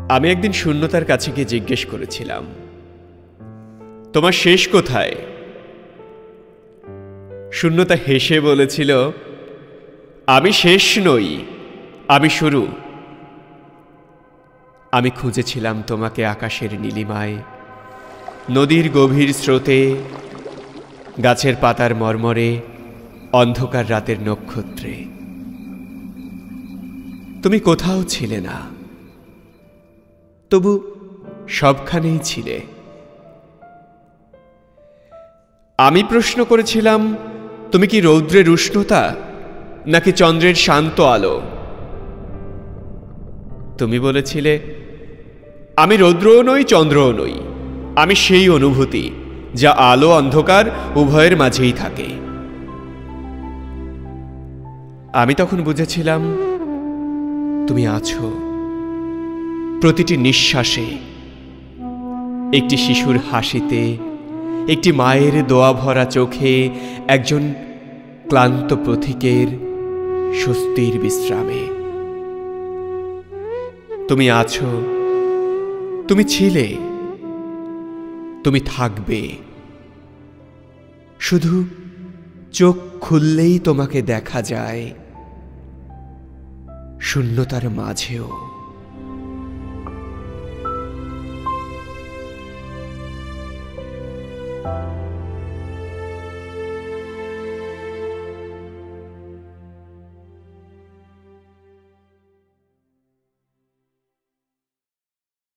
আমি একদিন শূন্যতার কাছে গিয়ে জিজ্ঞেস করেছিলাম, তোমার শেষ কোথায়? শূন্যতা হেসে বলেছিল, আমি শেষ নই, আমি শুরু। আমি খুঁজেছিলাম তোমাকে আকাশের নীলিমায়, নদীর গভীর স্রোতে, গাছের পাতার মর্মরে, অন্ধকার রাতের নক্ষত্রে। তুমি কোথাও ছিলে না, তবু সবখানেই ছিলে। আমি প্রশ্ন করেছিলাম, তুমি কি রৌদ্রের উষ্ণতা নাকি চন্দ্রের শান্ত আলো? তুমি বলেছিলে, আমি রৌদ্রও নই, চন্দ্রও নই, আমি সেই অনুভূতি যা আলো অন্ধকার উভয়ের মাঝেই থাকে। আমি তখন বুঝেছিলাম, তুমি আছো প্রতিটি নিঃশ্বাসে, একটি শিশুর হাসিতে, একটি মায়ের দোয়া ভরা চোখে, একজন ক্লান্ত পথিকের স্বস্তির বিশ্রামে। তুমি আছো, তুমি ছিলে, তুমি থাকবে। শুধু চোখ খুললেই তোমাকে দেখা যায়, শূন্যতার মাঝেও।